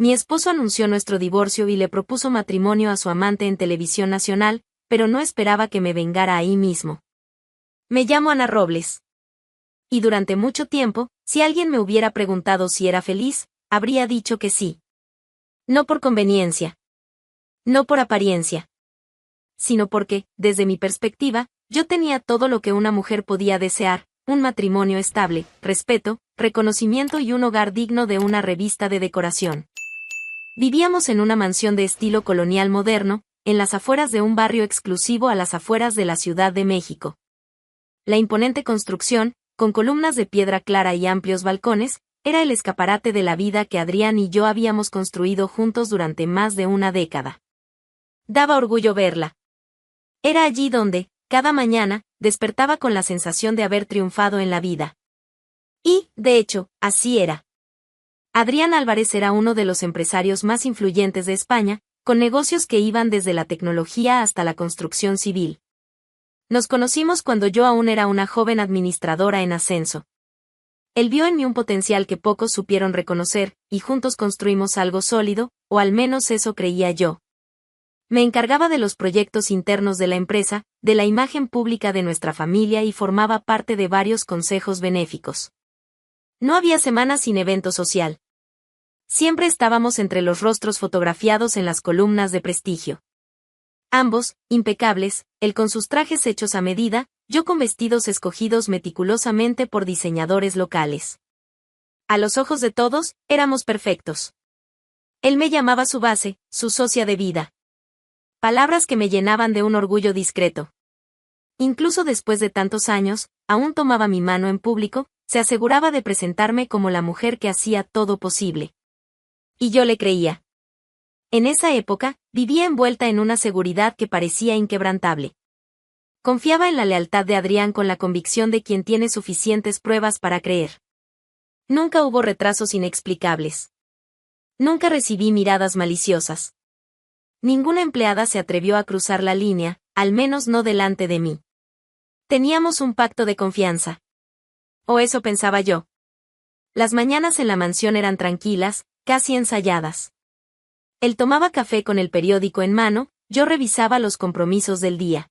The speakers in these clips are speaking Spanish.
Mi esposo anunció nuestro divorcio y le propuso matrimonio a su amante en televisión nacional, pero no esperaba que me vengara ahí mismo. Me llamo Ana Robles. Y durante mucho tiempo, si alguien me hubiera preguntado si era feliz, habría dicho que sí. No por conveniencia. No por apariencia. Sino porque, desde mi perspectiva, yo tenía todo lo que una mujer podía desear: un matrimonio estable, respeto, reconocimiento y un hogar digno de una revista de decoración. Vivíamos en una mansión de estilo colonial moderno, en las afueras de un barrio exclusivo a las afueras de la Ciudad de México. La imponente construcción, con columnas de piedra clara y amplios balcones, era el escaparate de la vida que Adrián y yo habíamos construido juntos durante más de una década. Daba orgullo verla. Era allí donde, cada mañana, despertaba con la sensación de haber triunfado en la vida. Y, de hecho, así era. Adrián Álvarez era uno de los empresarios más influyentes de España, con negocios que iban desde la tecnología hasta la construcción civil. Nos conocimos cuando yo aún era una joven administradora en ascenso. Él vio en mí un potencial que pocos supieron reconocer, y juntos construimos algo sólido, o al menos eso creía yo. Me encargaba de los proyectos internos de la empresa, de la imagen pública de nuestra familia y formaba parte de varios consejos benéficos. No había semana sin evento social. Siempre estábamos entre los rostros fotografiados en las columnas de prestigio. Ambos, impecables, él con sus trajes hechos a medida, yo con vestidos escogidos meticulosamente por diseñadores locales. A los ojos de todos, éramos perfectos. Él me llamaba su base, su socia de vida. Palabras que me llenaban de un orgullo discreto. Incluso después de tantos años, aún tomaba mi mano en público, se aseguraba de presentarme como la mujer que hacía todo posible. Y yo le creía. En esa época, vivía envuelta en una seguridad que parecía inquebrantable. Confiaba en la lealtad de Adrián con la convicción de quien tiene suficientes pruebas para creer. Nunca hubo retrasos inexplicables. Nunca recibí miradas maliciosas. Ninguna empleada se atrevió a cruzar la línea, al menos no delante de mí. Teníamos un pacto de confianza. O eso pensaba yo. Las mañanas en la mansión eran tranquilas, casi ensayadas. Él tomaba café con el periódico en mano, yo revisaba los compromisos del día.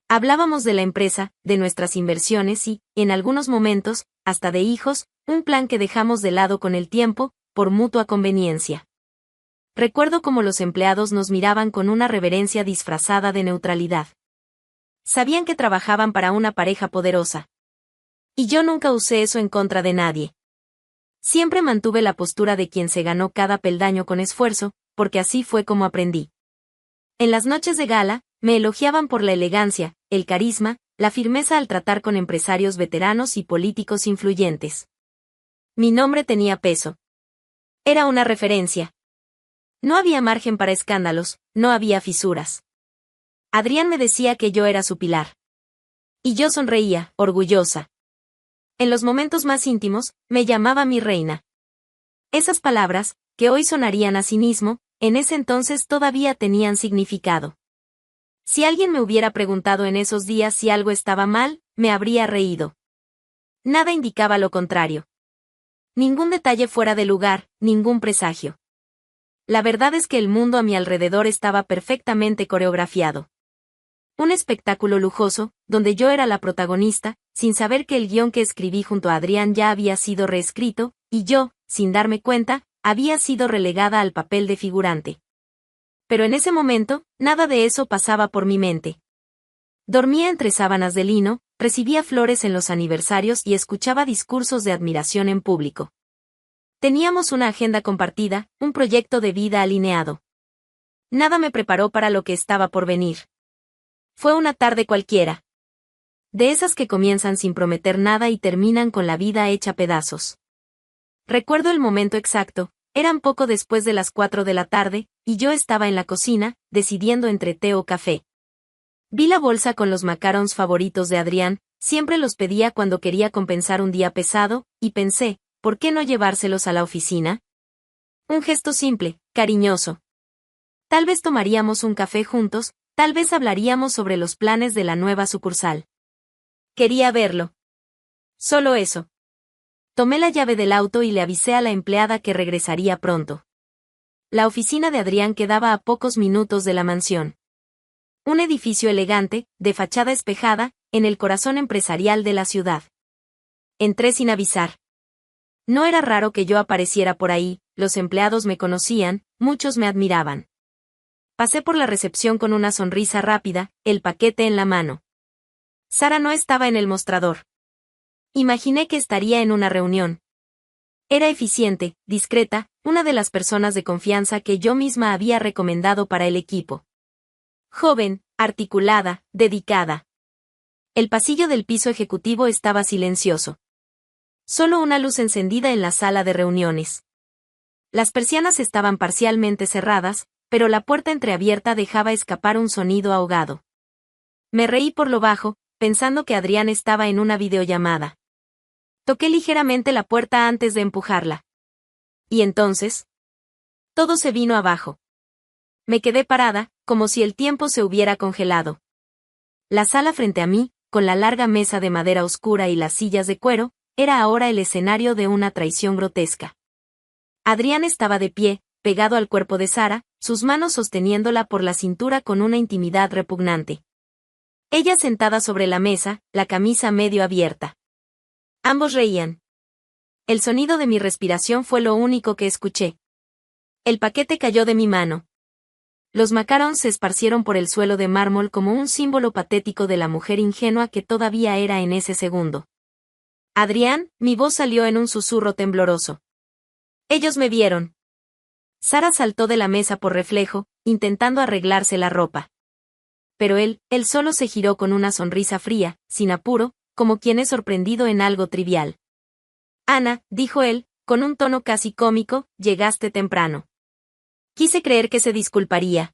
Hablábamos de la empresa, de nuestras inversiones y, en algunos momentos, hasta de hijos, un plan que dejamos de lado con el tiempo, por mutua conveniencia. Recuerdo cómo los empleados nos miraban con una reverencia disfrazada de neutralidad. Sabían que trabajaban para una pareja poderosa. Y yo nunca usé eso en contra de nadie. Siempre mantuve la postura de quien se ganó cada peldaño con esfuerzo, porque así fue como aprendí. En las noches de gala, me elogiaban por la elegancia, el carisma, la firmeza al tratar con empresarios veteranos y políticos influyentes. Mi nombre tenía peso. Era una referencia. No había margen para escándalos, no había fisuras. Adrián me decía que yo era su pilar. Y yo sonreía, orgullosa. En los momentos más íntimos, me llamaba mi reina. Esas palabras, que hoy sonarían a cinismo, en ese entonces todavía tenían significado. Si alguien me hubiera preguntado en esos días si algo estaba mal, me habría reído. Nada indicaba lo contrario. Ningún detalle fuera de lugar, ningún presagio. La verdad es que el mundo a mi alrededor estaba perfectamente coreografiado. Un espectáculo lujoso, donde yo era la protagonista, sin saber que el guión que escribí junto a Adrián ya había sido reescrito, y yo, sin darme cuenta, había sido relegada al papel de figurante. Pero en ese momento, nada de eso pasaba por mi mente. Dormía entre sábanas de lino, recibía flores en los aniversarios y escuchaba discursos de admiración en público. Teníamos una agenda compartida, un proyecto de vida alineado. Nada me preparó para lo que estaba por venir. Fue una tarde cualquiera. De esas que comienzan sin prometer nada y terminan con la vida hecha pedazos. Recuerdo el momento exacto, eran poco después de las 4 de la tarde, y yo estaba en la cocina, decidiendo entre té o café. Vi la bolsa con los macarons favoritos de Adrián, siempre los pedía cuando quería compensar un día pesado, y pensé, ¿por qué no llevárselos a la oficina? Un gesto simple, cariñoso. Tal vez tomaríamos un café juntos, tal vez hablaríamos sobre los planes de la nueva sucursal. Quería verlo. Solo eso. Tomé la llave del auto y le avisé a la empleada que regresaría pronto. la oficina de Adrián quedaba a pocos minutos de la mansión. Un edificio elegante, de fachada espejada, en el corazón empresarial de la ciudad. Entré sin avisar. No era raro que yo apareciera por ahí, los empleados me conocían, muchos me admiraban. Pasé por la recepción con una sonrisa rápida, el paquete en la mano. Sara no estaba en el mostrador. Imaginé que estaría en una reunión. Era eficiente, discreta, una de las personas de confianza que yo misma había recomendado para el equipo. Joven, articulada, dedicada. El pasillo del piso ejecutivo estaba silencioso. Solo una luz encendida en la sala de reuniones. Las persianas estaban parcialmente cerradas, pero la puerta entreabierta dejaba escapar un sonido ahogado. Me reí por lo bajo, pensando que Adrián estaba en una videollamada. Toqué ligeramente la puerta antes de empujarla. ¿Y entonces? Todo se vino abajo. Me quedé parada, como si el tiempo se hubiera congelado. La sala frente a mí, con la larga mesa de madera oscura y las sillas de cuero, era ahora el escenario de una traición grotesca. Adrián estaba de pie, pegado al cuerpo de Sara, sus manos sosteniéndola por la cintura con una intimidad repugnante. Ella sentada sobre la mesa, la camisa medio abierta. Ambos reían. El sonido de mi respiración fue lo único que escuché. El paquete cayó de mi mano. Los macarons se esparcieron por el suelo de mármol como un símbolo patético de la mujer ingenua que todavía era en ese segundo. Adrián, mi voz salió en un susurro tembloroso. Ellos me vieron. Sara saltó de la mesa por reflejo, intentando arreglarse la ropa. Pero él solo se giró con una sonrisa fría, sin apuro, como quien es sorprendido en algo trivial. Ana, dijo él, con un tono casi cómico, llegaste temprano. Quise creer que se disculparía.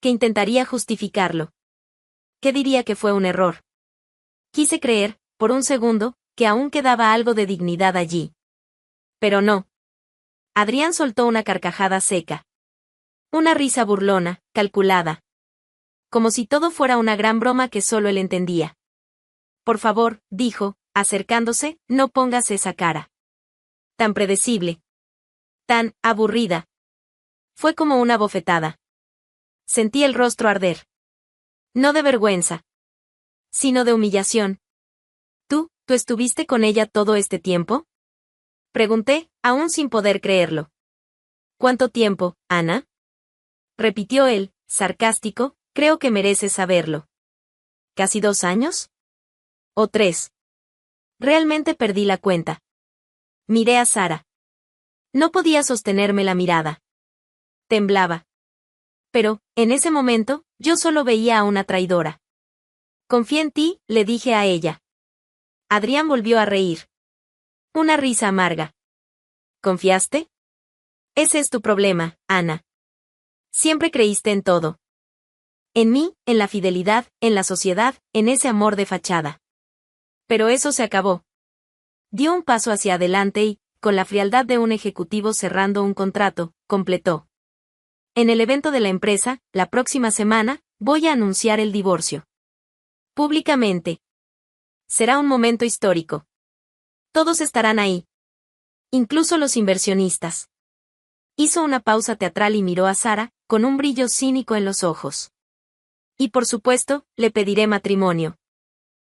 Que intentaría justificarlo. ¿Qué diría que fue un error? Quise creer, por un segundo, que aún quedaba algo de dignidad allí. Pero no. Adrián soltó una carcajada seca. Una risa burlona, calculada. Como si todo fuera una gran broma que solo él entendía. Por favor, dijo, acercándose, no pongas esa cara. Tan predecible. Tan aburrida. Fue como una bofetada. Sentí el rostro arder. No de vergüenza. Sino de humillación. ¿Tú estuviste con ella todo este tiempo? Pregunté, aún sin poder creerlo. ¿Cuánto tiempo, Ana? Repitió él, sarcástico, creo que mereces saberlo. ¿Casi 2 años? ¿O 3? Realmente perdí la cuenta. Miré a Sara. No podía sostenerme la mirada. Temblaba. Pero, en ese momento, yo solo veía a una traidora. Confié en ti, le dije a ella. Adrián volvió a reír. Una risa amarga. ¿Confiaste? Ese es tu problema, Ana. Siempre creíste en todo. En mí, en la fidelidad, en la sociedad, en ese amor de fachada. Pero eso se acabó. Dio un paso hacia adelante y, con la frialdad de un ejecutivo cerrando un contrato, completó. En el evento de la empresa, la próxima semana, voy a anunciar el divorcio. Públicamente. Será un momento histórico. Todos estarán ahí. Incluso los inversionistas. Hizo una pausa teatral y miró a Sara, con un brillo cínico en los ojos. Y por supuesto, le pediré matrimonio.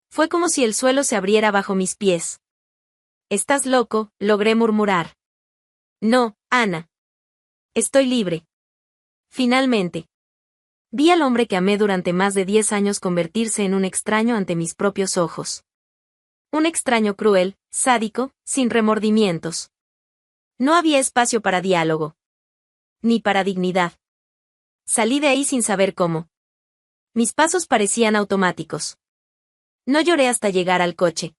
Fue como si el suelo se abriera bajo mis pies. Estás loco, logré murmurar. No, Ana. Estoy libre. Finalmente. Vi al hombre que amé durante más de 10 años convertirse en un extraño ante mis propios ojos. Un extraño cruel, sádico, sin remordimientos. No había espacio para diálogo. Ni para dignidad. Salí de ahí sin saber cómo. Mis pasos parecían automáticos. No lloré hasta llegar al coche.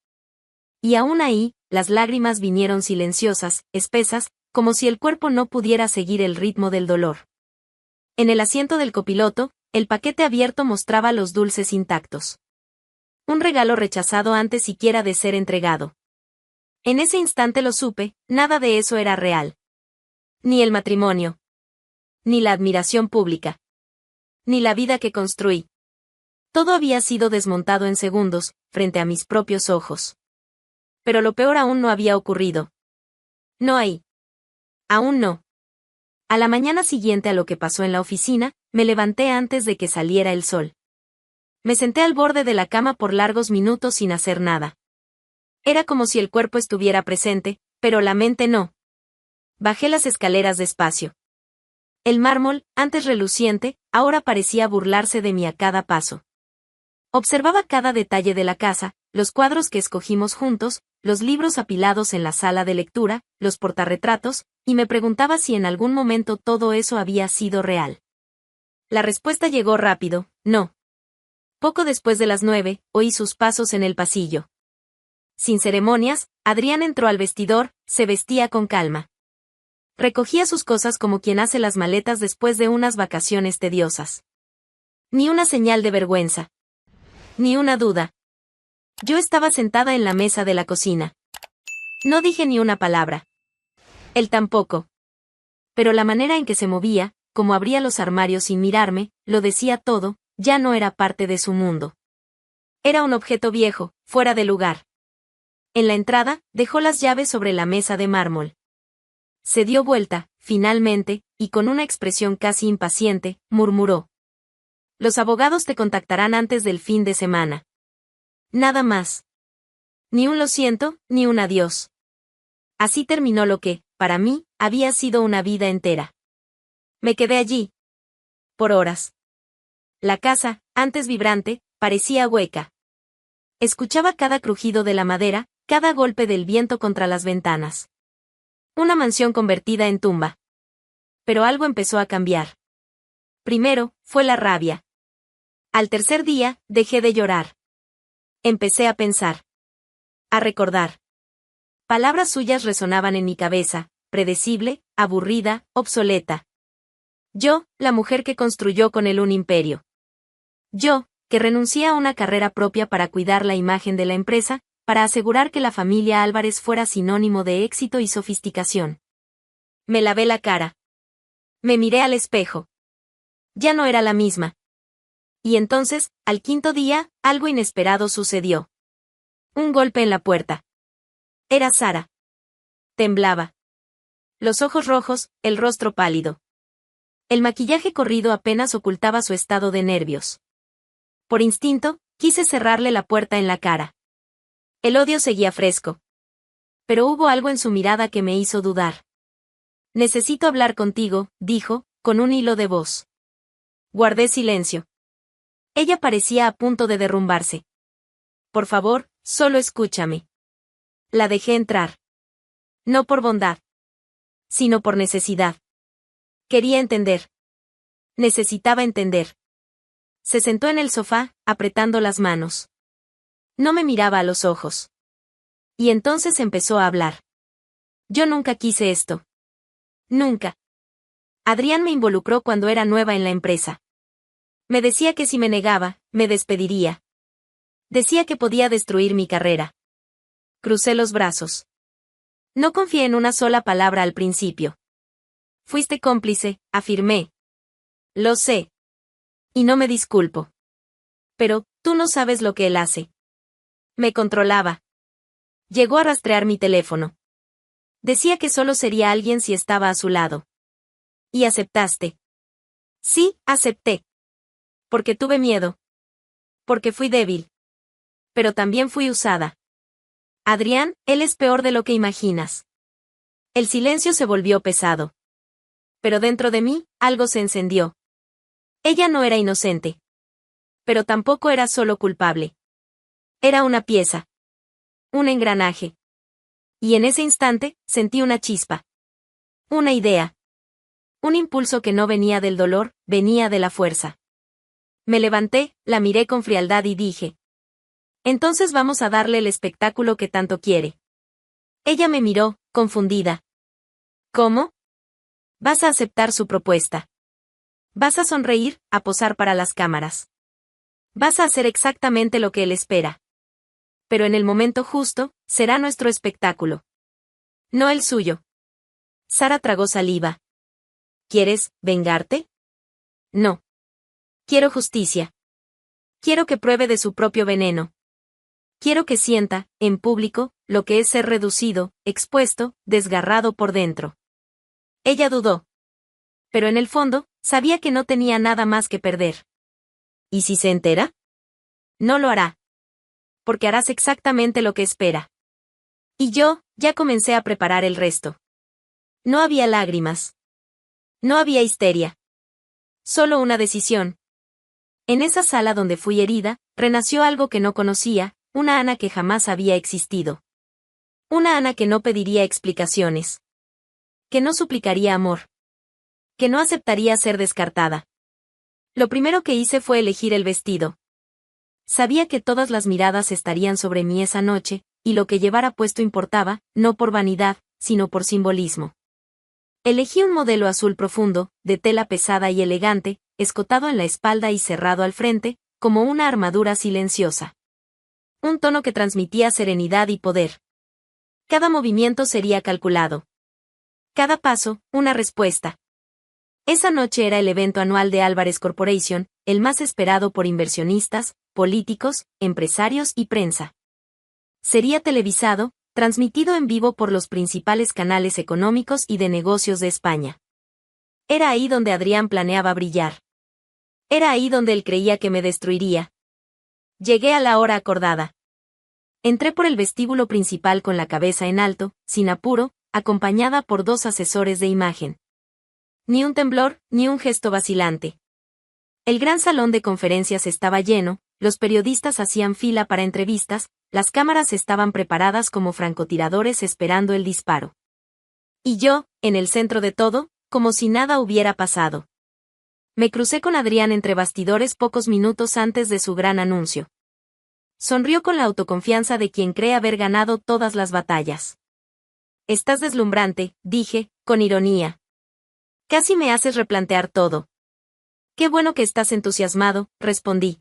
Y aún ahí, las lágrimas vinieron silenciosas, espesas, como si el cuerpo no pudiera seguir el ritmo del dolor. En el asiento del copiloto, el paquete abierto mostraba los dulces intactos. Un regalo rechazado antes siquiera de ser entregado. En ese instante lo supe, nada de eso era real. Ni el matrimonio. Ni la admiración pública. Ni la vida que construí. Todo había sido desmontado en segundos, frente a mis propios ojos. Pero lo peor aún no había ocurrido. No hay. Aún no. A la mañana siguiente a lo que pasó en la oficina, me levanté antes de que saliera el sol. Me senté al borde de la cama por largos minutos sin hacer nada. Era como si el cuerpo estuviera presente, pero la mente no. Bajé las escaleras despacio. El mármol, antes reluciente, ahora parecía burlarse de mí a cada paso. Observaba cada detalle de la casa, los cuadros que escogimos juntos, los libros apilados en la sala de lectura, los portarretratos, y me preguntaba si en algún momento todo eso había sido real. La respuesta llegó rápido, no. Poco después de las 9, oí sus pasos en el pasillo. Sin ceremonias, Adrián entró al vestidor, se vestía con calma. Recogía sus cosas como quien hace las maletas después de unas vacaciones tediosas. Ni una señal de vergüenza. Ni una duda. Yo estaba sentada en la mesa de la cocina. No dije ni una palabra. Él tampoco. Pero la manera en que se movía, como abría los armarios sin mirarme, lo decía todo, ya no era parte de su mundo. Era un objeto viejo, fuera de lugar. En la entrada, dejó las llaves sobre la mesa de mármol. Se dio vuelta, finalmente, y con una expresión casi impaciente, murmuró. Los abogados te contactarán antes del fin de semana. Nada más. Ni un lo siento, ni un adiós. Así terminó lo que, para mí, había sido una vida entera. Me quedé allí. Por horas. La casa, antes vibrante, parecía hueca. Escuchaba cada crujido de la madera, cada golpe del viento contra las ventanas. Una mansión convertida en tumba. Pero algo empezó a cambiar. Primero, fue la rabia. Al tercer día, dejé de llorar. Empecé a pensar. A recordar. Palabras suyas resonaban en mi cabeza, predecible, aburrida, obsoleta. Yo, la mujer que construyó con él un imperio. Yo, que renuncié a una carrera propia para cuidar la imagen de la empresa, para asegurar que la familia Álvarez fuera sinónimo de éxito y sofisticación. Me lavé la cara. Me miré al espejo. Ya no era la misma. Y entonces, al quinto día, algo inesperado sucedió. Un golpe en la puerta. Era Sara. Temblaba. Los ojos rojos, el rostro pálido. El maquillaje corrido apenas ocultaba su estado de nervios. Por instinto, quise cerrarle la puerta en la cara. El odio seguía fresco. Pero hubo algo en su mirada que me hizo dudar. Necesito hablar contigo, dijo, con un hilo de voz. Guardé silencio. Ella parecía a punto de derrumbarse. Por favor, solo escúchame. La dejé entrar. No por bondad. Sino por necesidad. Quería entender. Necesitaba entender. Se sentó en el sofá, apretando las manos. No me miraba a los ojos. Y entonces empezó a hablar. Yo nunca quise esto. Nunca. Adrián me involucró cuando era nueva en la empresa. Me decía que si me negaba, me despediría. Decía que podía destruir mi carrera. Crucé los brazos. No confié en una sola palabra al principio. Fuiste cómplice, afirmé. Lo sé. Y no me disculpo. Pero, tú no sabes lo que él hace. Me controlaba. Llegó a rastrear mi teléfono. Decía que solo sería alguien si estaba a su lado. ¿Y aceptaste? Sí, acepté. Porque tuve miedo. Porque fui débil. Pero también fui usada. Adrián, él es peor de lo que imaginas. El silencio se volvió pesado. Pero dentro de mí, algo se encendió. Ella no era inocente. Pero tampoco era solo culpable. Era una pieza. Un engranaje. Y en ese instante, sentí una chispa. Una idea. Un impulso que no venía del dolor, venía de la fuerza. Me levanté, la miré con frialdad y dije. Entonces vamos a darle el espectáculo que tanto quiere. Ella me miró, confundida. ¿Cómo? Vas a aceptar su propuesta. Vas a sonreír, a posar para las cámaras. Vas a hacer exactamente lo que él espera. Pero en el momento justo, será nuestro espectáculo. No el suyo. Sara tragó saliva. ¿Quieres vengarte? No. Quiero justicia. Quiero que pruebe de su propio veneno. Quiero que sienta, en público, lo que es ser reducido, expuesto, desgarrado por dentro. Ella dudó. pero en el fondo, sabía que no tenía nada más que perder. ¿Y si se entera? No lo hará. Porque harás exactamente lo que espera. Y yo, ya comencé a preparar el resto. No había lágrimas. No había histeria. Solo una decisión. En esa sala donde fui herida, renació algo que no conocía, una Ana que jamás había existido. Una Ana que no pediría explicaciones. Que no suplicaría amor. Que no aceptaría ser descartada. Lo primero que hice fue elegir el vestido. Sabía que todas las miradas estarían sobre mí esa noche, y lo que llevara puesto importaba, no por vanidad, sino por simbolismo. Elegí un modelo azul profundo, de tela pesada y elegante, escotado en la espalda y cerrado al frente, como una armadura silenciosa. Un tono que transmitía serenidad y poder. Cada movimiento sería calculado. Cada paso, una respuesta. Esa noche era el evento anual de Álvarez Corporation, el más esperado por inversionistas, políticos, empresarios y prensa. Sería televisado, transmitido en vivo por los principales canales económicos y de negocios de España. Era ahí donde Adrián planeaba brillar. Era ahí donde él creía que me destruiría. Llegué a la hora acordada. Entré por el vestíbulo principal con la cabeza en alto, sin apuro, acompañada por 2 asesores de imagen. Ni un temblor, ni un gesto vacilante. El gran salón de conferencias estaba lleno, los periodistas hacían fila para entrevistas, las cámaras estaban preparadas como francotiradores esperando el disparo. Y yo, en el centro de todo, como si nada hubiera pasado. Me crucé con Adrián entre bastidores pocos minutos antes de su gran anuncio. Sonrió con la autoconfianza de quien cree haber ganado todas las batallas. Estás deslumbrante, dije, con ironía. Casi me haces replantear todo. Qué bueno que estás entusiasmado, respondí.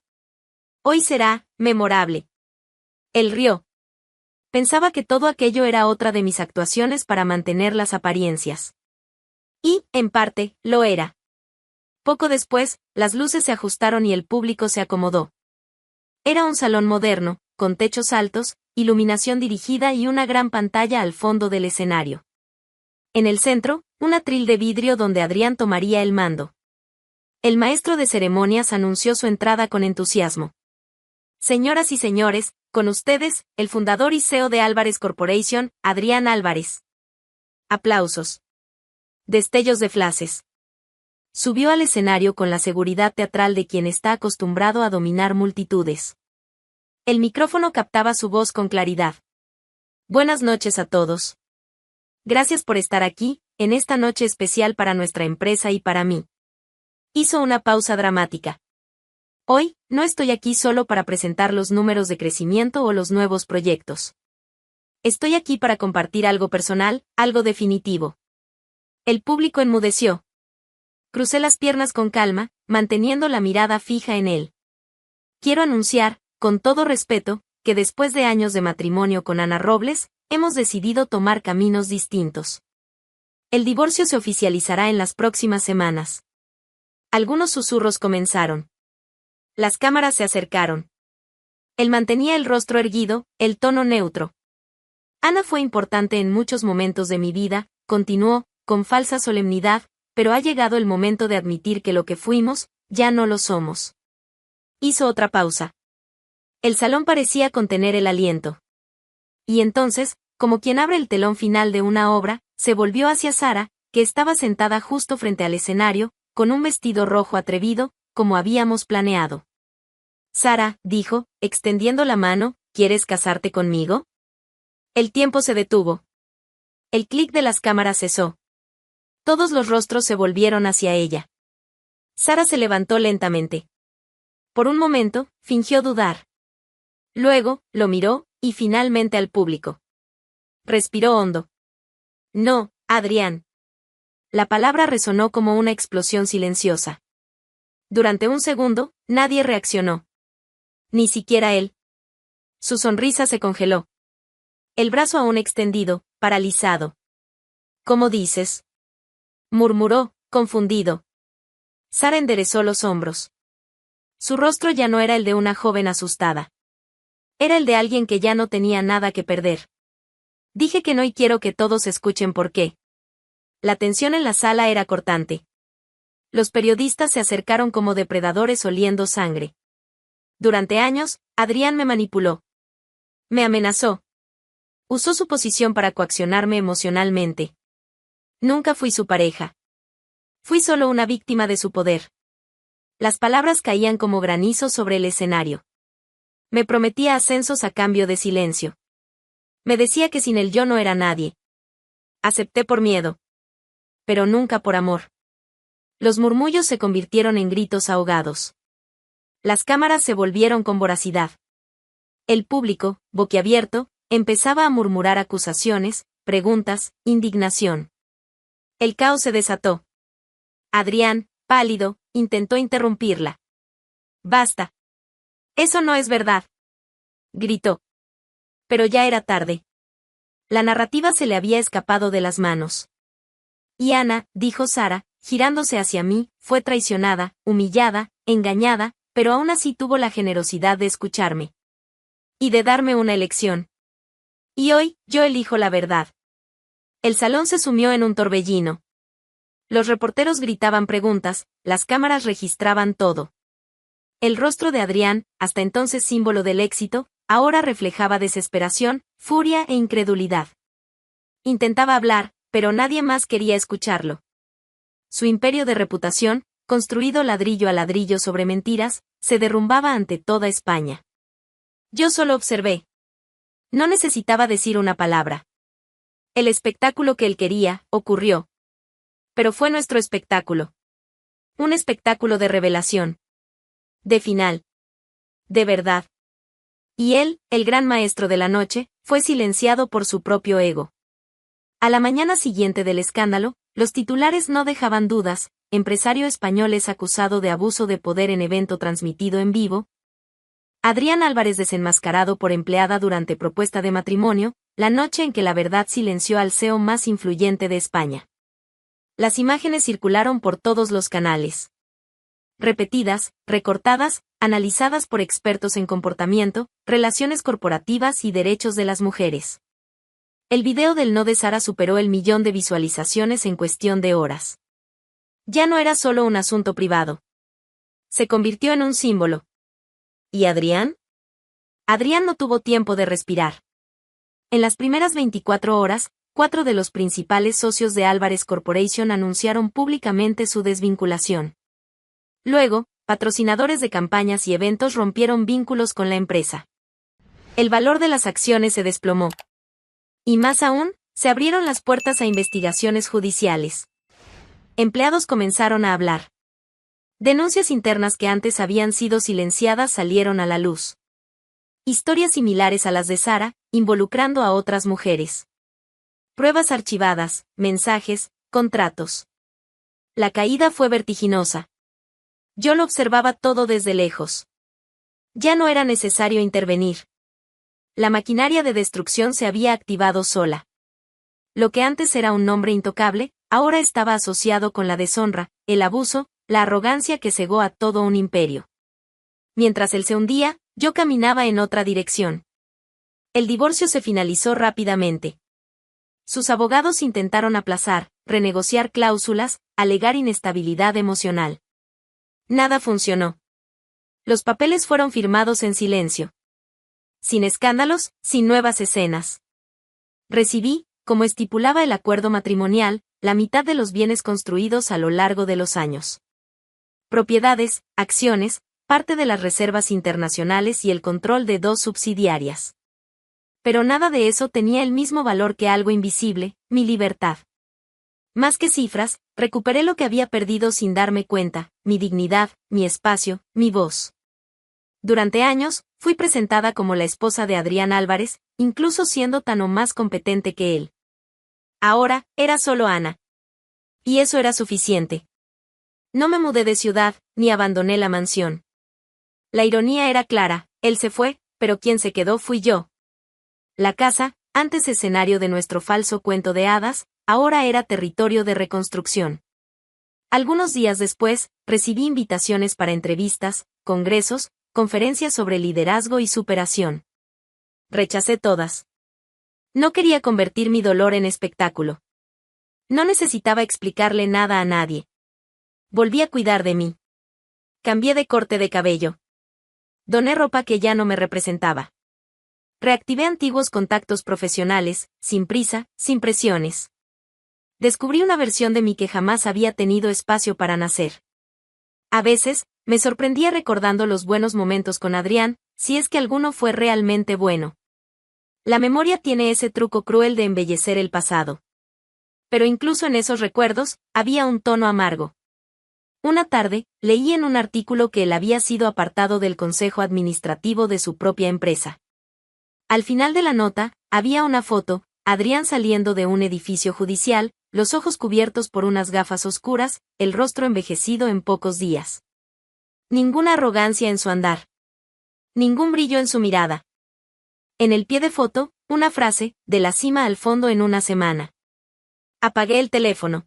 Hoy será memorable. Él rió. Pensaba que todo aquello era otra de mis actuaciones para mantener las apariencias. Y, en parte, lo era. Poco después, las luces se ajustaron y el público se acomodó. Era un salón moderno, con techos altos, iluminación dirigida y una gran pantalla al fondo del escenario. En el centro, un atril de vidrio donde Adrián tomaría el mando. El maestro de ceremonias anunció su entrada con entusiasmo. Señoras y señores, con ustedes, el fundador y CEO de Álvarez Corporation, Adrián Álvarez. Aplausos. Destellos de flashes. Subió al escenario con la seguridad teatral de quien está acostumbrado a dominar multitudes. El micrófono captaba su voz con claridad. Buenas noches a todos. Gracias por estar aquí, en esta noche especial para nuestra empresa y para mí. Hizo una pausa dramática. Hoy, no estoy aquí solo para presentar los números de crecimiento o los nuevos proyectos. Estoy aquí para compartir algo personal, algo definitivo. El público enmudeció. Crucé las piernas con calma, manteniendo la mirada fija en él. Quiero anunciar, con todo respeto, que después de años de matrimonio con Ana Robles, hemos decidido tomar caminos distintos. El divorcio se oficializará en las próximas semanas. Algunos susurros comenzaron. Las cámaras se acercaron. Él mantenía el rostro erguido, el tono neutro. Ana fue importante en muchos momentos de mi vida, continuó, con falsa solemnidad, pero ha llegado el momento de admitir que lo que fuimos, ya no lo somos. Hizo otra pausa. El salón parecía contener el aliento. Y entonces, como quien abre el telón final de una obra, se volvió hacia Sara, que estaba sentada justo frente al escenario, con un vestido rojo atrevido, como habíamos planeado. Sara, dijo, extendiendo la mano, ¿quieres casarte conmigo? El tiempo se detuvo. El clic de las cámaras cesó. Todos los rostros se volvieron hacia ella. Sara se levantó lentamente. Por un momento, fingió dudar. Luego, lo miró, y finalmente al público. Respiró hondo. No, Adrián. La palabra resonó como una explosión silenciosa. Durante un segundo, nadie reaccionó. Ni siquiera él. Su sonrisa se congeló. El brazo aún extendido, paralizado. ¿Cómo dices? Murmuró, confundido. Sara enderezó los hombros. Su rostro ya no era el de una joven asustada. Era el de alguien que ya no tenía nada que perder. Dije que no y quiero que todos escuchen por qué. La tensión en la sala era cortante. Los periodistas se acercaron como depredadores oliendo sangre. Durante años, Adrián me manipuló. Me amenazó. Usó su posición para coaccionarme emocionalmente. Nunca fui su pareja. Fui solo una víctima de su poder. Las palabras caían como granizo sobre el escenario. Me prometía ascensos a cambio de silencio. Me decía que sin él yo no era nadie. Acepté por miedo. Pero nunca por amor. Los murmullos se convirtieron en gritos ahogados. Las cámaras se volvieron con voracidad. El público, boquiabierto, empezaba a murmurar acusaciones, preguntas, indignación. El caos se desató. Adrián, pálido, intentó interrumpirla. «Basta. Eso no es verdad», gritó. Pero ya era tarde. La narrativa se le había escapado de las manos. Y Ana, dijo Sara, girándose hacia mí, fue traicionada, humillada, engañada, pero aún así tuvo la generosidad de escucharme. Y de darme una elección. Y hoy, yo elijo la verdad. El salón se sumió en un torbellino. Los reporteros gritaban preguntas, las cámaras registraban todo. El rostro de Adrián, hasta entonces símbolo del éxito, ahora reflejaba desesperación, furia e incredulidad. Intentaba hablar, pero nadie más quería escucharlo. Su imperio de reputación, construido ladrillo a ladrillo sobre mentiras, se derrumbaba ante toda España. Yo solo observé. No necesitaba decir una palabra. El espectáculo que él quería, ocurrió. Pero fue nuestro espectáculo. Un espectáculo de revelación. De final. De verdad. Y él, el gran maestro de la noche, fue silenciado por su propio ego. A la mañana siguiente del escándalo, los titulares no dejaban dudas: empresario español es acusado de abuso de poder en evento transmitido en vivo. Adrián Álvarez desenmascarado por empleada durante propuesta de matrimonio, la noche en que la verdad silenció al CEO más influyente de España. Las imágenes circularon por todos los canales. Repetidas, recortadas, analizadas por expertos en comportamiento, relaciones corporativas y derechos de las mujeres. El video del no de Sara superó el 1.000.000 de visualizaciones en cuestión de horas. Ya no era solo un asunto privado. Se convirtió en un símbolo. ¿Y Adrián? Adrián no tuvo tiempo de respirar. En las primeras 24 horas, 4 de los principales socios de Álvarez Corporation anunciaron públicamente su desvinculación. Luego, patrocinadores de campañas y eventos rompieron vínculos con la empresa. El valor de las acciones se desplomó. Y más aún, se abrieron las puertas a investigaciones judiciales. Empleados comenzaron a hablar. Denuncias internas que antes habían sido silenciadas salieron a la luz. Historias similares a las de Sara, involucrando a otras mujeres. Pruebas archivadas, mensajes, contratos. La caída fue vertiginosa. Yo lo observaba todo desde lejos. Ya no era necesario intervenir. La maquinaria de destrucción se había activado sola. Lo que antes era un nombre intocable, ahora estaba asociado con la deshonra, el abuso, la arrogancia que cegó a todo un imperio. Mientras él se hundía, yo caminaba en otra dirección. El divorcio se finalizó rápidamente. Sus abogados intentaron aplazar, renegociar cláusulas, alegar inestabilidad emocional. Nada funcionó. Los papeles fueron firmados en silencio. Sin escándalos, sin nuevas escenas. Recibí, como estipulaba el acuerdo matrimonial, la mitad de los bienes construidos a lo largo de los años. Propiedades, acciones, parte de las reservas internacionales y el control de 2 subsidiarias. Pero nada de eso tenía el mismo valor que algo invisible, mi libertad. Más que cifras, recuperé lo que había perdido sin darme cuenta: mi dignidad, mi espacio, mi voz. Durante años, fui presentada como la esposa de Adrián Álvarez, incluso siendo tan o más competente que él. Ahora, era solo Ana. Y eso era suficiente. No me mudé de ciudad, ni abandoné la mansión. La ironía era clara: él se fue, pero quien se quedó fui yo. La casa, antes escenario de nuestro falso cuento de hadas, ahora era territorio de reconstrucción. Algunos días después, recibí invitaciones para entrevistas, congresos, conferencias sobre liderazgo y superación. Rechacé todas. No quería convertir mi dolor en espectáculo. No necesitaba explicarle nada a nadie. Volví a cuidar de mí. Cambié de corte de cabello. Doné ropa que ya no me representaba. Reactivé antiguos contactos profesionales, sin prisa, sin presiones. Descubrí una versión de mí que jamás había tenido espacio para nacer. A veces, me sorprendía recordando los buenos momentos con Adrián, si es que alguno fue realmente bueno. La memoria tiene ese truco cruel de embellecer el pasado. Pero incluso en esos recuerdos, había un tono amargo. Una tarde, leí en un artículo que él había sido apartado del consejo administrativo de su propia empresa. Al final de la nota, había una foto, Adrián saliendo de un edificio judicial, los ojos cubiertos por unas gafas oscuras, el rostro envejecido en pocos días. Ninguna arrogancia en su andar. Ningún brillo en su mirada. En el pie de foto, una frase, de la cima al fondo en una semana. Apagué el teléfono.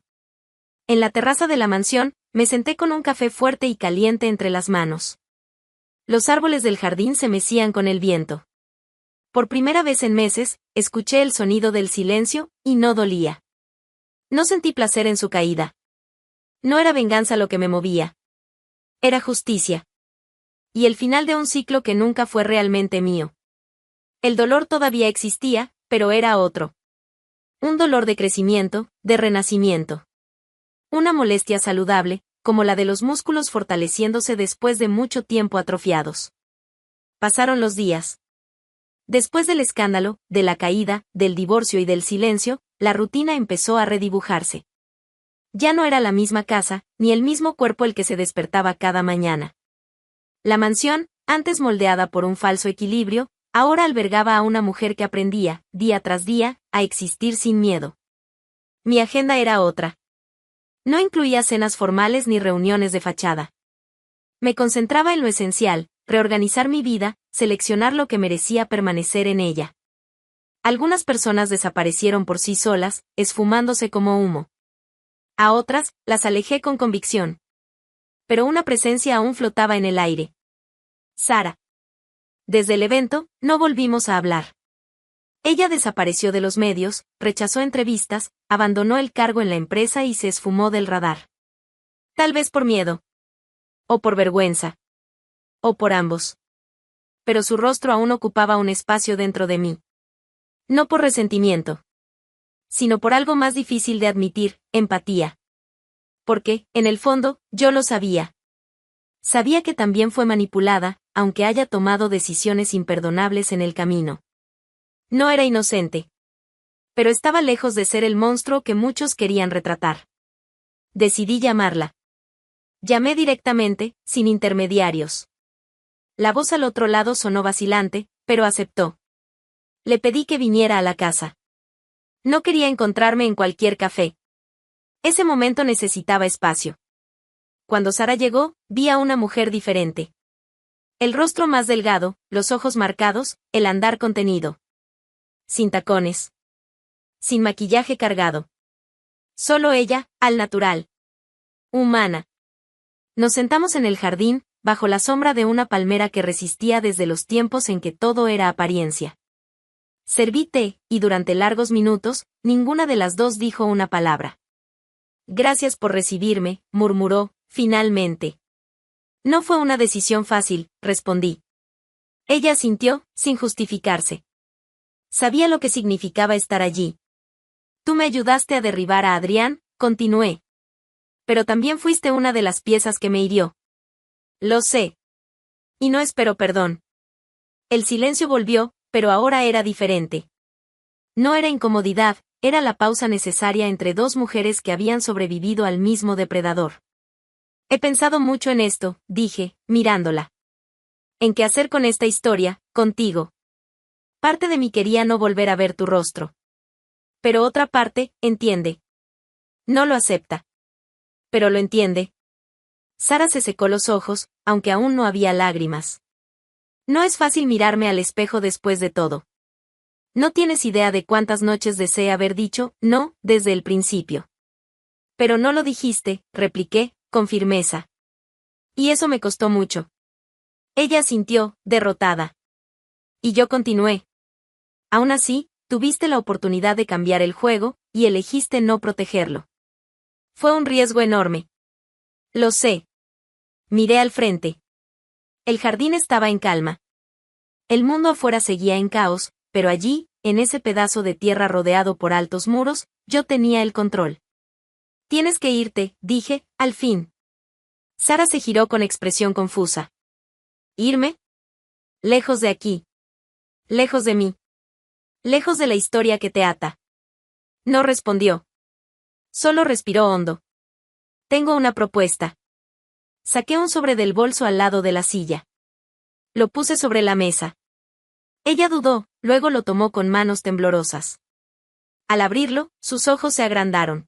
En la terraza de la mansión, me senté con un café fuerte y caliente entre las manos. Los árboles del jardín se mecían con el viento. Por primera vez en meses, escuché el sonido del silencio, y no dolía. No sentí placer en su caída. No era venganza lo que me movía. Era justicia. Y el final de un ciclo que nunca fue realmente mío. El dolor todavía existía, pero era otro. Un dolor de crecimiento, de renacimiento. Una molestia saludable, como la de los músculos fortaleciéndose después de mucho tiempo atrofiados. Pasaron los días. Después del escándalo, de la caída, del divorcio y del silencio, la rutina empezó a redibujarse. Ya no era la misma casa, ni el mismo cuerpo el que se despertaba cada mañana. La mansión, antes moldeada por un falso equilibrio, ahora albergaba a una mujer que aprendía, día tras día, a existir sin miedo. Mi agenda era otra. No incluía cenas formales ni reuniones de fachada. Me concentraba en lo esencial, reorganizar mi vida, seleccionar lo que merecía permanecer en ella. Algunas personas desaparecieron por sí solas, esfumándose como humo. A otras, las alejé con convicción. Pero una presencia aún flotaba en el aire. Sara. Desde el evento, no volvimos a hablar. Ella desapareció de los medios, rechazó entrevistas, abandonó el cargo en la empresa y se esfumó del radar. Tal vez por miedo. O por vergüenza. O por ambos. Pero su rostro aún ocupaba un espacio dentro de mí. No por resentimiento. Sino por algo más difícil de admitir, empatía. Porque, en el fondo, yo lo sabía. Sabía que también fue manipulada, aunque haya tomado decisiones imperdonables en el camino. No era inocente. Pero estaba lejos de ser el monstruo que muchos querían retratar. Decidí llamarla. Llamé directamente, sin intermediarios. La voz al otro lado sonó vacilante, pero aceptó. Le pedí que viniera a la casa. No quería encontrarme en cualquier café. Ese momento necesitaba espacio. Cuando Sara llegó, vi a una mujer diferente. El rostro más delgado, los ojos marcados, el andar contenido. Sin tacones. Sin maquillaje cargado. Solo ella, al natural. Humana. Nos sentamos en el jardín, bajo la sombra de una palmera que resistía desde los tiempos en que todo era apariencia. Serví té, y durante largos minutos, ninguna de las dos dijo una palabra. Gracias por recibirme, murmuró, finalmente. No fue una decisión fácil, respondí. Ella asintió, sin justificarse. Sabía lo que significaba estar allí. Tú me ayudaste a derribar a Adrián, continué. Pero también fuiste una de las piezas que me hirió. Lo sé. Y no espero perdón. El silencio volvió, pero ahora era diferente. No era incomodidad, era la pausa necesaria entre dos mujeres que habían sobrevivido al mismo depredador. He pensado mucho en esto, dije, mirándola. ¿En qué hacer con esta historia, contigo? Parte de mí quería no volver a ver tu rostro. Pero otra parte, entiende. No lo acepta. Pero lo entiende. Sara se secó los ojos, aunque aún no había lágrimas. No es fácil mirarme al espejo después de todo. No tienes idea de cuántas noches deseé haber dicho, no, desde el principio. Pero no lo dijiste, repliqué, con firmeza. Y eso me costó mucho. Ella sintió, derrotada. Y yo continué. Aún así, tuviste la oportunidad de cambiar el juego, y elegiste no protegerlo. Fue un riesgo enorme. Lo sé. Miré al frente. El jardín estaba en calma. El mundo afuera seguía en caos, pero allí, en ese pedazo de tierra rodeado por altos muros, yo tenía el control. Tienes que irte, dije, al fin. Sara se giró con expresión confusa. ¿Irme? Lejos de aquí. Lejos de mí. Lejos de la historia que te ata. No respondió. Solo respiró hondo. Tengo una propuesta. Saqué un sobre del bolso al lado de la silla. Lo puse sobre la mesa. Ella dudó, luego lo tomó con manos temblorosas. Al abrirlo, sus ojos se agrandaron.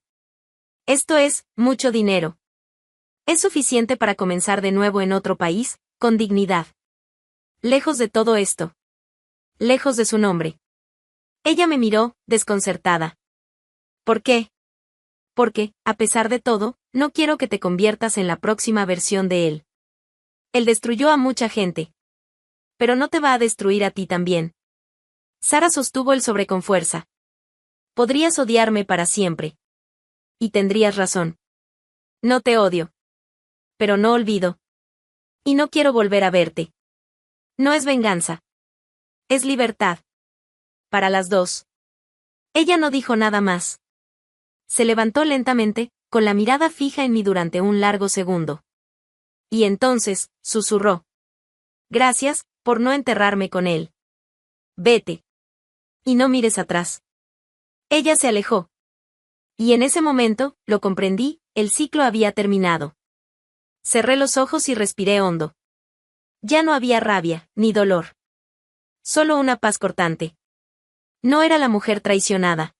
Esto es, mucho dinero. Es suficiente para comenzar de nuevo en otro país, con dignidad. Lejos de todo esto. Lejos de su nombre. Ella me miró, desconcertada. ¿Por qué? Porque, a pesar de todo, no quiero que te conviertas en la próxima versión de él. Él destruyó a mucha gente. Pero no te va a destruir a ti también. Sara sostuvo el sobre con fuerza. Podrías odiarme para siempre. Y tendrías razón. No te odio. Pero no olvido. Y no quiero volver a verte. No es venganza. Es libertad. Para las dos. Ella no dijo nada más. Se levantó lentamente, con la mirada fija en mí durante un largo segundo. Y entonces, susurró. Gracias, por no enterrarme con él. Vete. Y no mires atrás. Ella se alejó. Y en ese momento, lo comprendí, el ciclo había terminado. Cerré los ojos y respiré hondo. Ya no había rabia, ni dolor. Solo una paz cortante. No era la mujer traicionada.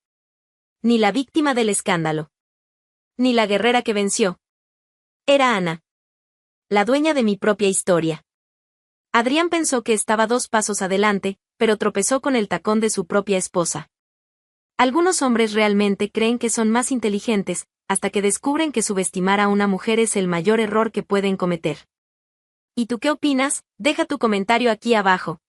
Ni la víctima del escándalo. Ni la guerrera que venció. Era Ana. La dueña de mi propia historia. Adrián pensó que estaba 2 pasos adelante, pero tropezó con el tacón de su propia esposa. Algunos hombres realmente creen que son más inteligentes, hasta que descubren que subestimar a una mujer es el mayor error que pueden cometer. ¿Y tú qué opinas? Deja tu comentario aquí abajo.